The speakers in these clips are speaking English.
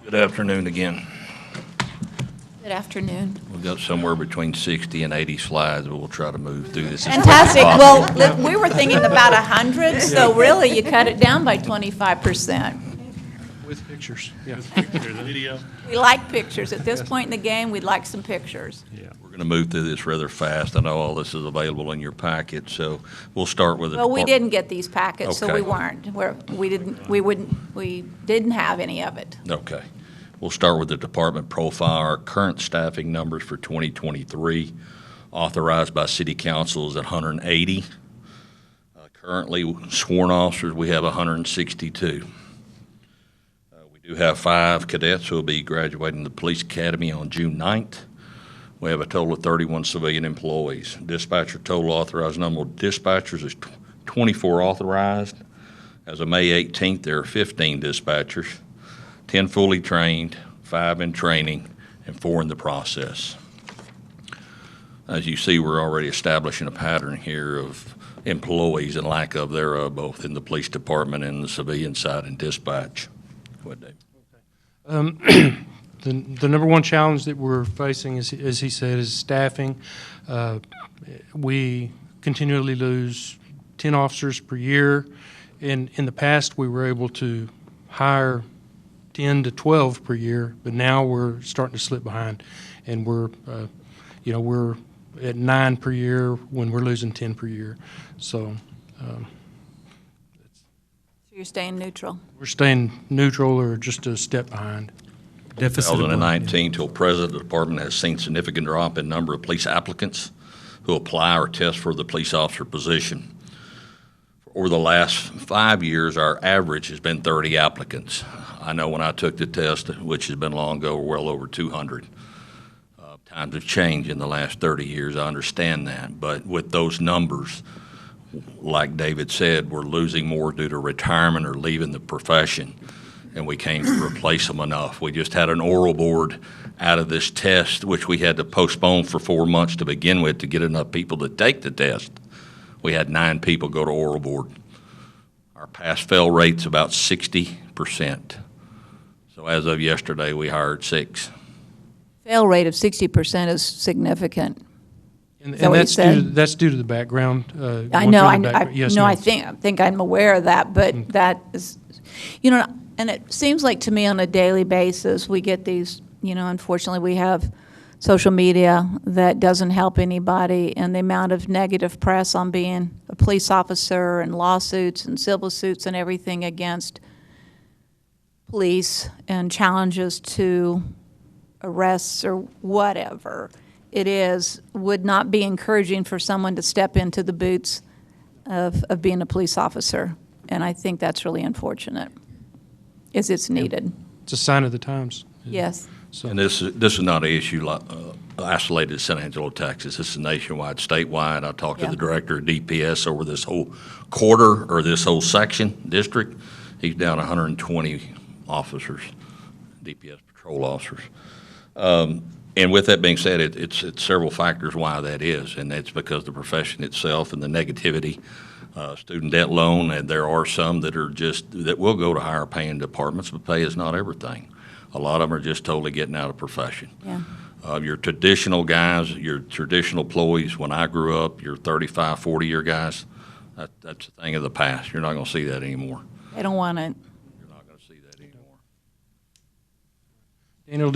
Good afternoon again. Good afternoon. We've got somewhere between 60 and 80 slides, but we'll try to move through this as quickly as Fantastic. possible. Well, we were thinking about 100, so really you cut it down by 25%. With pictures, yeah. Video. We like pictures. At this point in the game, we'd like some pictures. Yeah. We're going to move through this rather fast. I know all this is available in your packet, so we'll start with the Well, we department. didn't get these packets, so we Okay. weren't. We didn't have any of it. Okay. We'll start with the department profile. Our current staffing numbers for 2023, authorized by city council, is at 180. Currently, sworn officers, we have 162. We do have 5 cadets who will be graduating the police academy on June 9th. We have a total of 31 civilian employees. Dispatcher total authorized number of dispatchers is 24 authorized. As of May 18th, there are 15 dispatchers, 10 fully trained, 5 in training, and 4 in the process. As you see, we're already establishing a pattern here of employees and lack of thereof, both in the police department and the civilian side and dispatch. Go ahead, Dave. The number one challenge that we're facing, as he said, is staffing. We continually lose 10 officers per year. In the past, we were able to hire 10 to 12 per year, but now we're starting to slip behind, and we're at 9 per year when we're losing 10 per year. So So you're staying neutral. we're staying neutral or just a step behind. Deficit of 2019 till present, the department has seen significant drop in number of police applicants who apply or test for the police officer position. Over the last 5 years, our average has been 30 applicants. I know when I took the test, which has been long ago, well over 200. Times have changed in the last 30 years, I understand that. But with those numbers, like David said, we're losing more due to retirement or leaving the profession, and we can't replace them enough. We just had an oral board out of this test, which we had to postpone for 4 months to begin with to get enough people to take the test. We had 9 people go to oral board. Our pass-fail rate's about 60%. So as of yesterday, we hired 6. Fail rate of 60% is significant. And, Is that what you said? that's due to the background. I going know, through the I background. Yes, no, ma'am. I think I'm aware of that, but that is, and it seems like to me on a daily basis, we get these, unfortunately, we have social media that doesn't help anybody, and the amount of negative press on being a police officer and lawsuits and civil suits and everything against police and challenges to arrests or whatever it is, would not be encouraging for someone to step into the boots of being a police officer. And I think that's really unfortunate, is it's needed. It's a sign of the times. Yes. So, And this is not an issue isolated to San Angelo, Texas. This is nationwide, statewide. I talked to Yeah. the director of DPS over this whole quarter or this whole section, district. He's down 120 officers, DPS patrol officers. And with that being said, it's several factors why that is, and it's because the profession itself and the negativity, student debt loan, and there are some that will go to higher paying departments, but pay is not everything. A lot of them are just totally getting out of profession. Yeah. Your traditional guys, your traditional employees, when I grew up, your 35, 40-year guys, that's a thing of the past. You're not going to see that anymore. They don't want it. You're not going to see that anymore. Daniel,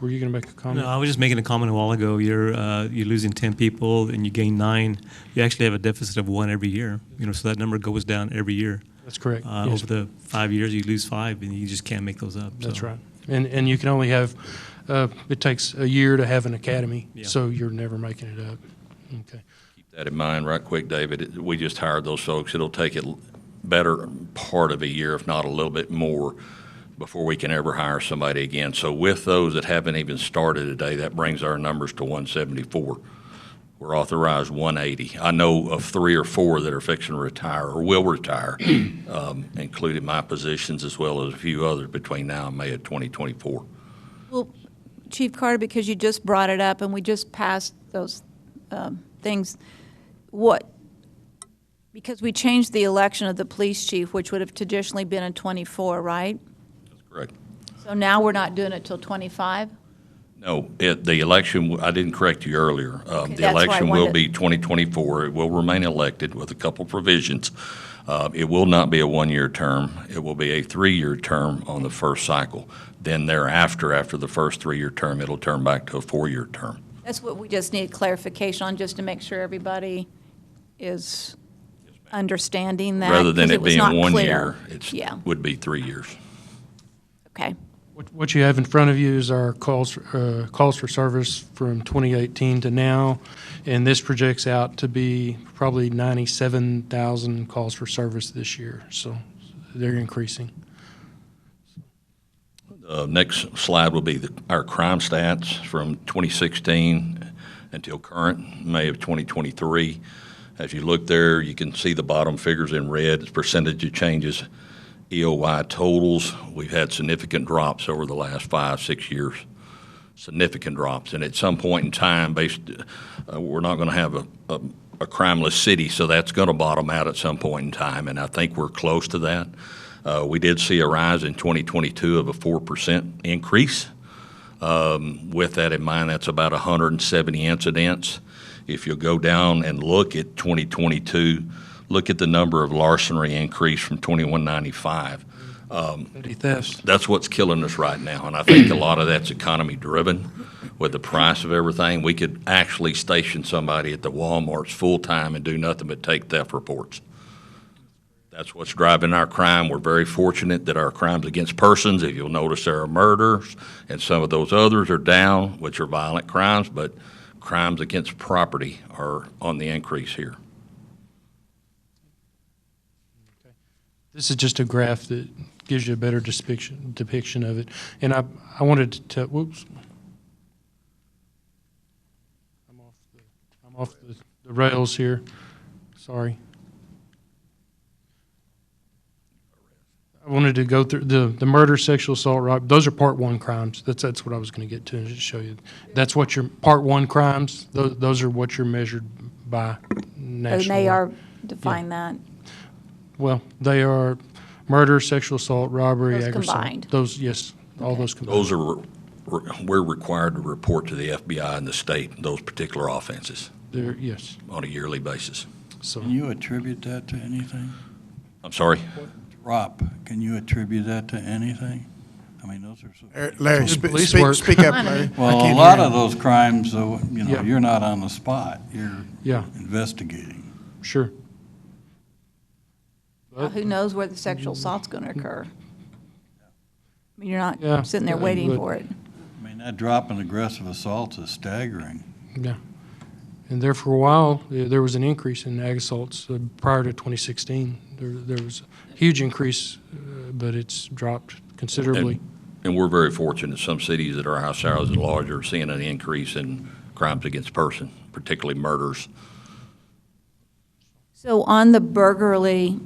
were you going to make a comment? No, I was just making a comment a while ago. You're losing 10 people and you gain 9. You actually have a deficit of 1 every year. So that number goes down every year. That's correct. Yes. Over the 5 years, you lose 5, and you just can't make those up. That's so. right. And you can only have, it takes a year to have an academy, Yeah. so you're never making it up. Okay. Keep that in mind right quick, David. We just hired those folks. It'll take it better part of a year, if not a little bit more, before we can ever hire somebody again. So with those that haven't even started today, that brings our numbers to 174. We're authorized 180. I know of 3 or 4 that are fixing to retire or will retire, including my positions as well as a few others between now and May of 2024. Well, Chief Carter, because you just brought it up and we just passed those things, because we changed the election of the police chief, which would have traditionally been in '24, right? That's correct. So now we're not doing it till 25? No, the election, I didn't correct you earlier. Okay, The that's why I election will wanted- be 2024. It will remain elected with a couple provisions. It will not be a one-year term. It will be a three-year term on the first cycle. Then thereafter, after the first three-year term, it'll turn back to a four-year term. That's what we just need clarification on, just to make sure everybody is understanding that. Rather than 'cause it was being not 1 clear. year, it Yeah, would be 3 years. okay. What you have in front of you is our calls for service from 2018 to now, and this projects out to be probably 97,000 calls for service this year, so they're increasing. Next slide will be our crime stats from 2016 until current, May of 2023. As you look there, you can see the bottom figures in red, it's percentage of changes. EOY totals, we've had significant drops over the last 5-6 years, significant drops. And at some point in time, we're not going to have a crimeless city, so that's going to bottom out at some point in time, and I think we're close to that. We did see a rise in 2022 of a 4% increase. With that in mind, that's about 170 incidents. If you go down and look at 2022, look at the number of larceny increase from 2195. Petty thefts. That's what's killing us right now, and I think a lot of that's economy driven. With the price of everything, we could actually station somebody at the Walmarts full-time and do nothing but take theft reports. That's what's driving our crime. We're very fortunate that our crimes against persons, if you'll notice, there are murders, and some of those others are down, which are violent crimes, but crimes against property are on the increase here. This is just a graph that gives you a better depiction of it. And I wanted to tell, whoops. I'm off the rails here. Sorry. I wanted to go through the murder, sexual assault, robbery. Those are part one crimes. That's what I was going to get to and just show you. That's what your part one crimes. Those are what you're measured by nationally. And they are, define that. Well, they are murder, sexual assault, robbery, Those aggravated assault. combined. Those, yes, all Okay. those combined. Those are, we're required to report to the FBI in the state, those particular offenses They're, yes. on a yearly basis. So Can you attribute that to anything? I'm sorry? Drop, can you attribute that to anything? I mean, those are so. Larry, Police work. speak up, Larry. I Well, a can't lot hear of those crimes, though, Yeah. you're not on the spot. You're yeah, investigating. sure. Well, who knows where the sexual assault's going to occur? I mean, you're not Yeah, sitting there yeah, waiting but- for it. I mean, that drop in aggressive assaults is staggering. Yeah. And there for a while, there was an increase in ag assaults prior to 2016. There was a huge increase, but it's dropped considerably. And we're very fortunate, some cities that are our size and larger are seeing an increase in crimes against person, particularly murders. So on the burglary,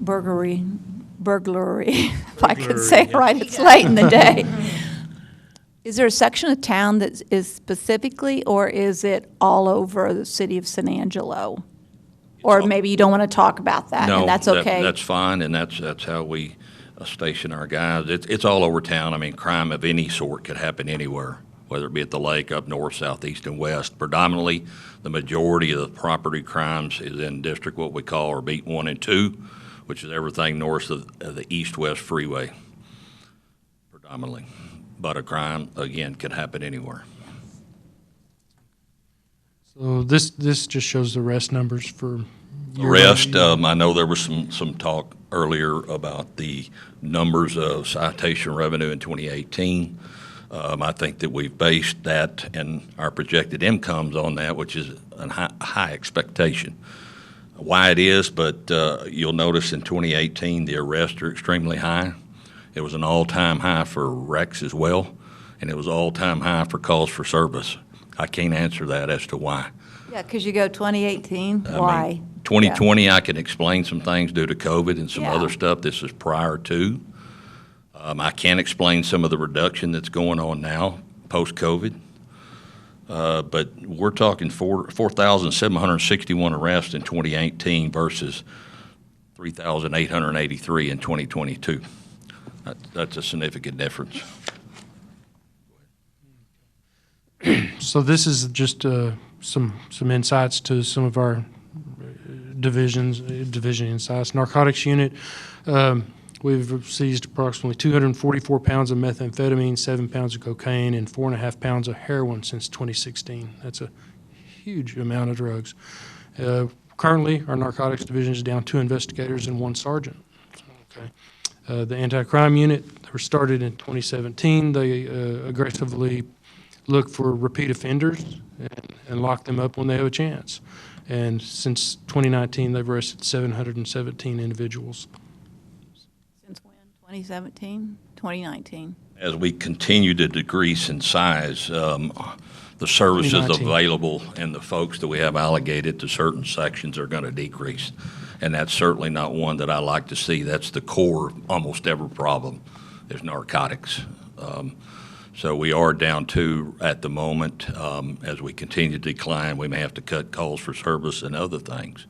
if I could say it right, it's late in the day. Is there a section of town that is specifically, or is it all over the city of San Angelo? Or maybe you don't want to talk about that, No, and that's okay? that's fine, and that's how we station our guys. It's all over town. I mean, crime of any sort could happen anywhere, whether it be at the lake, up north, south, east, and west. Predominantly, the majority of the property crimes is in District, what we call, or Beat 1 and 2, which is everything north of the east-west freeway, predominantly. But a crime, again, can happen anywhere. So this just shows the rest numbers for. The rest, I know there was some talk earlier about the numbers of citation revenue in 2018. I think that we've based that and our projected incomes on that, which is a high expectation. Why it is, but you'll notice in 2018, the arrests are extremely high. It was an all-time high for wrecks as well, and it was all-time high for calls for service. I can't answer that as to why. Yeah, because you go 2018, I mean, why? 2020, I can explain some things due to COVID and some Yeah. other stuff. This is prior to. I can't explain some of the reduction that's going on now, post-COVID. But we're talking 4,761 arrests in 2018 versus 3,883 in 2022. That's a significant difference. So this is just some insights to some of our division insights. Narcotics unit, we've seized approximately 244 pounds of methamphetamine, 7 pounds of cocaine, and 4.5 pounds of heroin since 2016. That's a huge amount of drugs. Currently, our narcotics division is down 2 investigators and 1 sergeant. Okay. The anti-crime unit were started in 2017. They aggressively look for repeat offenders and lock them up when they have a chance. And since 2019, they've arrested 717 individuals. Since when? 2017, 2019? As we continue to decrease in size, the services 2019. available and the folks that we have allocated to certain sections are going to decrease. And that's certainly not one that I like to see. That's the core of almost every problem is narcotics. So we are down 2 at the moment. As we continue to decline, we may have to cut calls for service and other things.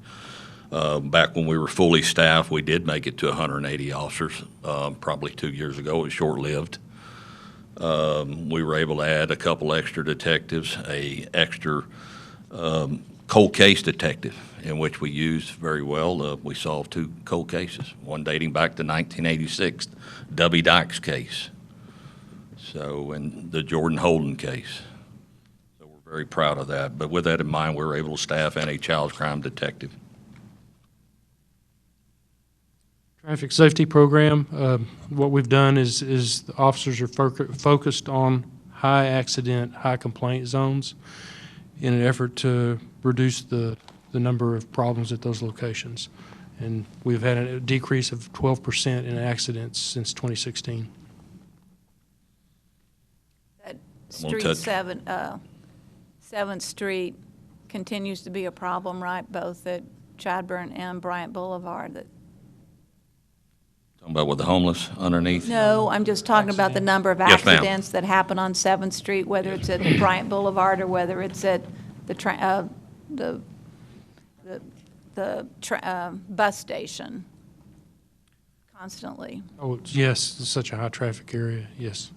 Back when we were fully staffed, we did make it to 180 officers, probably 2 years ago. It was short-lived. We were able to add a couple extra detectives, a extra cold case detective, in which we used very well. We solved 2 cold cases, one dating back to 1986, Dubby Dykes case. So, and the Jordan Holden case. So we're very proud of that. But with that in mind, we were able to staff and a child crime detective. Traffic safety program, what we've done is the officers are focused on high accident, high complaint zones in an effort to reduce the number of problems at those locations. And we've had a decrease of 12% in accidents since 2016. That won't Street touch- 7th Street continues to be a problem, right? Both at Chadburn and Bryant Boulevard. Talking about with the homeless underneath? No, I'm just talking about the number of Yes, ma'am. accidents that happen on 7th Street, whether it's at Bryant Boulevard or whether it's at the bus station constantly. Oh, yes, it's such a high traffic area, yes.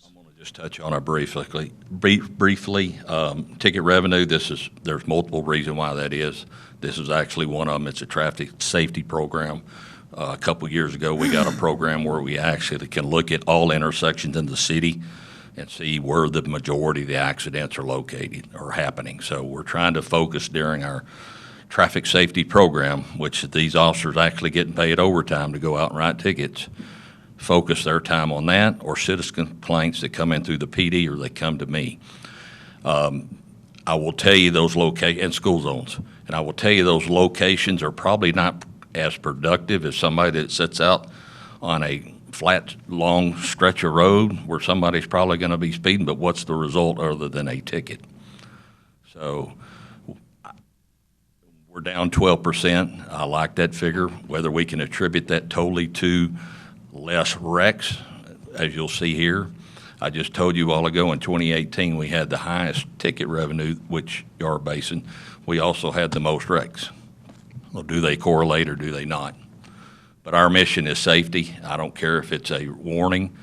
I'm going to just touch on it briefly. Ticket revenue, there's multiple reasons why that is. This is actually one of them. It's a traffic safety program. A couple years ago, we got a program where we actually can look at all intersections in the city and see where the majority of the accidents are located or happening. So we're trying to focus during our traffic safety program, which these officers actually getting paid overtime to go out and write tickets, focus their time on that, or citizen complaints that come in through the PD or they come to me. I will tell you those locations, and school zones, and I will tell you those locations are probably not as productive as somebody that sits out on a flat, long stretch of road where somebody's probably going to be speeding, but what's the result other than a ticket? So we're down 12%. I like that figure. Whether we can attribute that totally to less wrecks, as you'll see here. I just told you a while ago in 2018 we had the highest ticket revenue, which Yard Basin. We also had the most wrecks. Well, do they correlate or do they not? But our mission is safety. I don't care if it's a warning,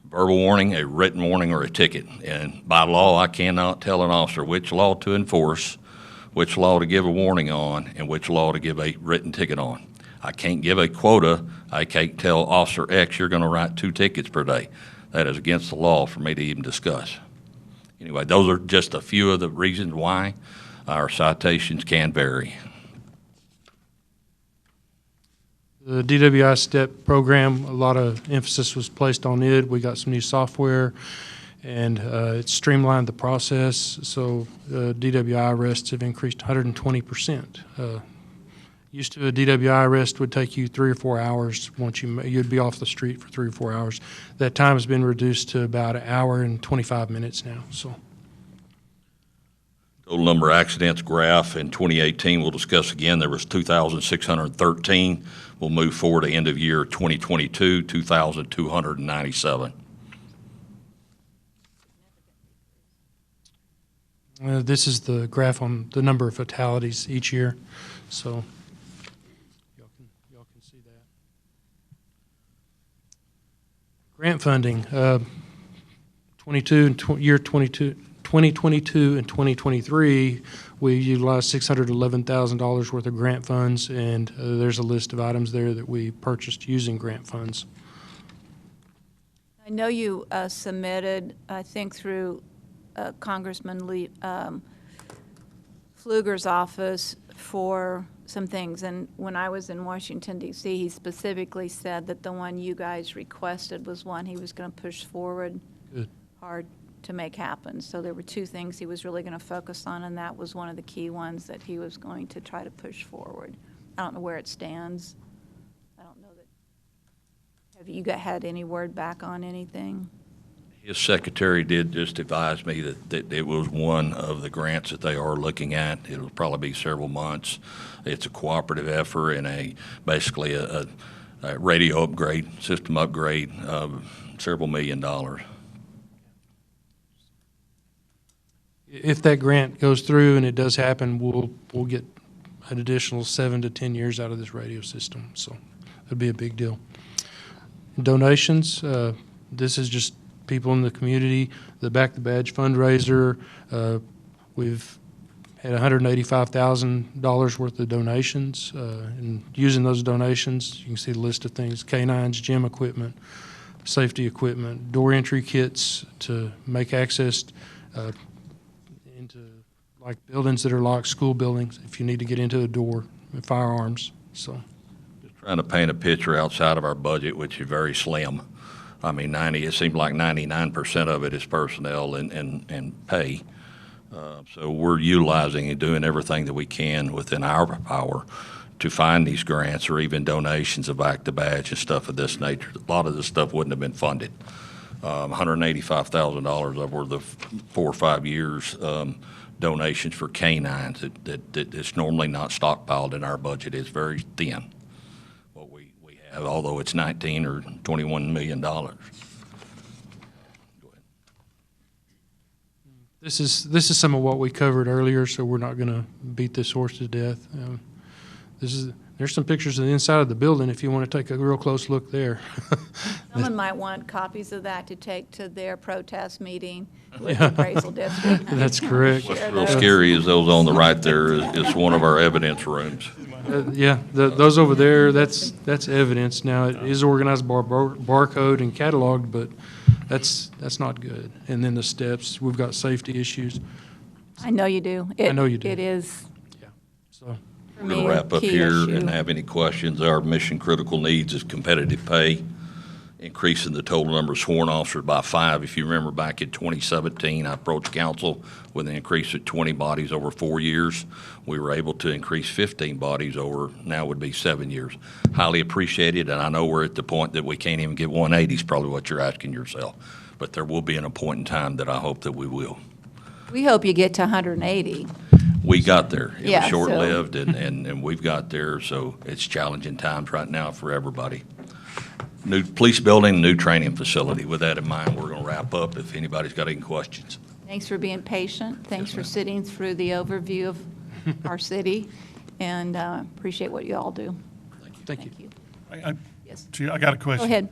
verbal warning, a written warning, or a ticket. And by law, I cannot tell an officer which law to enforce, which law to give a warning on, and which law to give a written ticket on. I can't give a quota. I can't tell Officer X, you're going to write 2 tickets per day. That is against the law for me to even discuss. Anyway, those are just a few of the reasons why our citations can vary. The DWI STEP program, a lot of emphasis was placed on it. We got some new software, and it streamlined the process. So DWI arrests have increased 120%. Used to, a DWI arrest would take you 3 or 4 hours. Once you'd be off the street for 3 or 4 hours. That time has been reduced to about 1 hour and 25 minutes now. So. Total number of accidents graph in 2018 we'll discuss again. There was 2,613. We'll move forward to end of year 2022, 2,297. This is the graph on the number of fatalities each year. So y'all can see that. Grant funding, 22 and year 22. 2022 and 2023, we utilized $611,000 worth of grant funds, and there's a list of items there that we purchased using grant funds. I know you submitted, I think through Congressman Pfluger's office for some things, and when I was in Washington, D.C., he specifically said that the one you guys requested was one he was going to push forward Good. hard to make happen. So there were two things he was really going to focus on, and that was one of the key ones that he was going to try to push forward. I don't know where it stands. I don't know that. Have you had any word back on anything? His secretary did just advise me that it was one of the grants that they are looking at. It'll probably be several months. It's a cooperative effort and basically a radio upgrade, system upgrade of several $1 million. If that grant goes through and it does happen, we'll get an additional 7 to 10 years out of this radio system. So it'd be a big deal. Donations, this is just people in the community, the Back the Badge fundraiser. We've had $185,000 worth of donations, and using those donations, you can see the list of things: canines, gym equipment, safety equipment, door entry kits to make access into like buildings that are locked, school buildings, if you need to get into a door, and firearms. So Trying to paint a picture outside of our budget, which is very slim. I mean, it seems like 99% of it is personnel and pay. So we're utilizing and doing everything that we can within our power to find these grants or even donations of Back the Badge and stuff of this nature. A lot of this stuff wouldn't have been funded. $185,000 over the 4 or 5 years donations for canines that it's normally not stockpiled in our budget. It's very thin. What we have, although it's 19 or $21 million. Go ahead. this is some of what we covered earlier, so we're not going to beat this horse to death. There's some pictures of the inside of the building if you want to take a real close look there. Someone might want copies of that to take to their protest meeting with the appraisal district. That's correct. What's real scary is those on the right there is one of our evidence rooms. Those over there, that's evidence. Now, it is organized by barcode and cataloged, but that's not good. And then the steps, we've got safety issues. I know you do. I know you do. It is, So for We're me, going to a wrap up key here issue. and have any questions. Our mission critical needs is competitive pay, increasing the total number of sworn officers by 5. If you remember back in 2017, I approached council with an increase of 20 bodies over 4 years. We were able to increase 15 bodies over, now would be 7 years. Highly appreciated, and I know we're at the point that we can't even get 180 is probably what you're asking yourself. But there will be a point in time that I hope that we will. We hope you get to 180. We got there. It Yeah, was so- short-lived, and we've got there, so it's challenging times right now for everybody. New police building, new training facility. With that in mind, we're going to wrap up if anybody's got any questions. Thanks for being patient. Thanks Yes, for ma'am. sitting through the overview of our city, and appreciate what you all do. thank you. Yes. I got a question. Go ahead.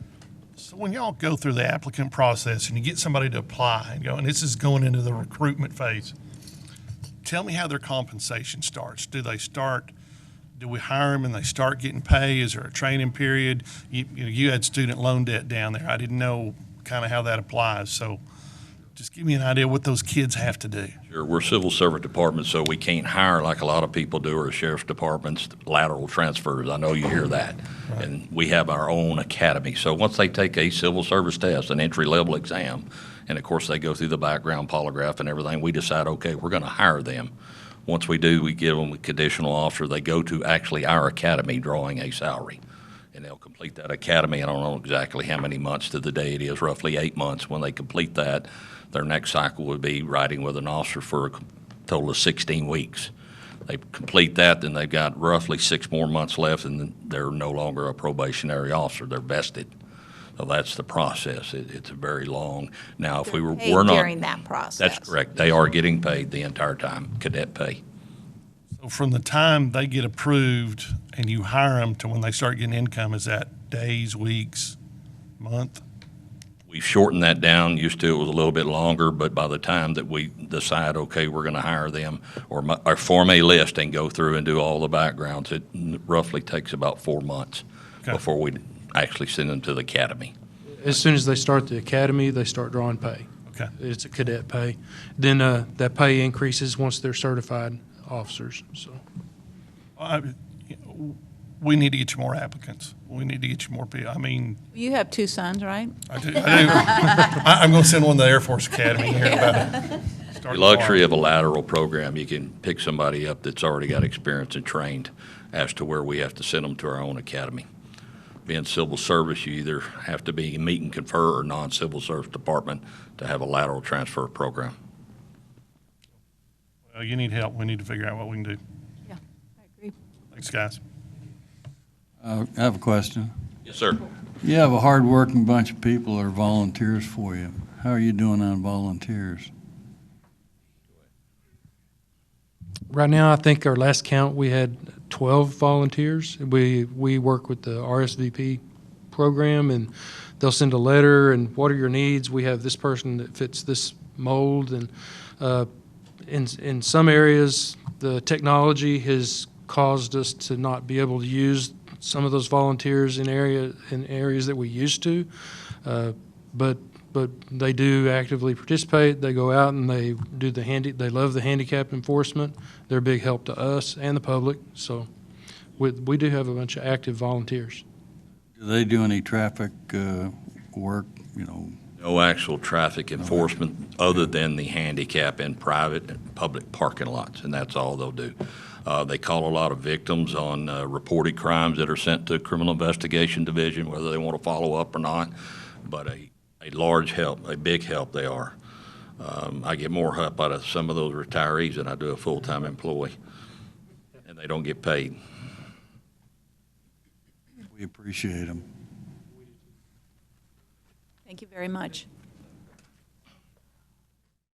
So when y'all go through the applicant process and you get somebody to apply and go, and this is going into the recruitment phase, tell me how their compensation starts. Do we hire them and they start getting pay? Is there a training period? You had student loan debt down there. I didn't know kind of how that applies. So just give me an idea what those kids have to do. Sure, we're civil service department, so we can't hire like a lot of people do, or sheriff's departments, lateral transfers. I know you hear that. And we have our own academy. So once they take a civil service test, an entry-level exam, and of course they go through the background polygraph and everything, we decide, okay, we're going to hire them. Once we do, we give them a conditional offer. They go to actually our academy drawing a salary. And they'll complete that academy. I don't know exactly how many months to the day it is, roughly 8 months. When they complete that, their next cycle would be riding with an officer for a total of 16 weeks. They complete that, then they've got roughly 6 more months left, and then they're no longer a probationary officer. They're vested. So that's the process. It's a very long. Now, if we're Paid not. during that process. That's correct. They are getting paid the entire time, cadet pay. So from the time they get approved and you hire them to when they start getting income, is that days, weeks, month? We've shortened that down. Used to, it was a little bit longer, but by the time that we decide, okay, we're going to hire them, or form a list and go through and do all the backgrounds, it roughly takes about 4 months Okay. before we actually send them to the academy. As soon as they start the academy, they start drawing pay. Okay. It's a cadet pay. Then that pay increases once they're certified officers, so. We need to get you more applicants. We need to get you more people. I mean, You have 2 sons, right? I do. I'm going to send one to the Air Force Academy here about The luxury of a lateral program, you can pick somebody up that's already got experience and trained as to where we have to send them to our own academy. Being civil service, you either have to be meet and confer or non-civil service department to have a lateral transfer program. Well, you need help. We need to figure out what we can do. Yeah, I agree. Thanks, guys. I have a question. Yes, sir. You have a hard-working bunch of people that are volunteers for you. How are you doing on volunteers? Right now, I think our last count, we had 12 volunteers. We work with the RSVP program, and they'll send a letter, and what are your needs? We have this person that fits this mold, and in some areas, the technology has caused us to not be able to use some of those volunteers in areas that we used to, but they do actively participate. They go out and they do they love the handicap enforcement. They're a big help to us and the public. So we do have a bunch of active volunteers. Do they do any traffic work, you know? No actual traffic enforcement other than the handicap in private and public parking lots, and that's all they'll do. They call a lot of victims on reported crimes that are sent to Criminal Investigation Division, whether they want to follow up or not. But a large help, a big help they are. I get more help out of some of those retirees than I do a full-time employee, and they don't get paid. We appreciate them. Thank you very much.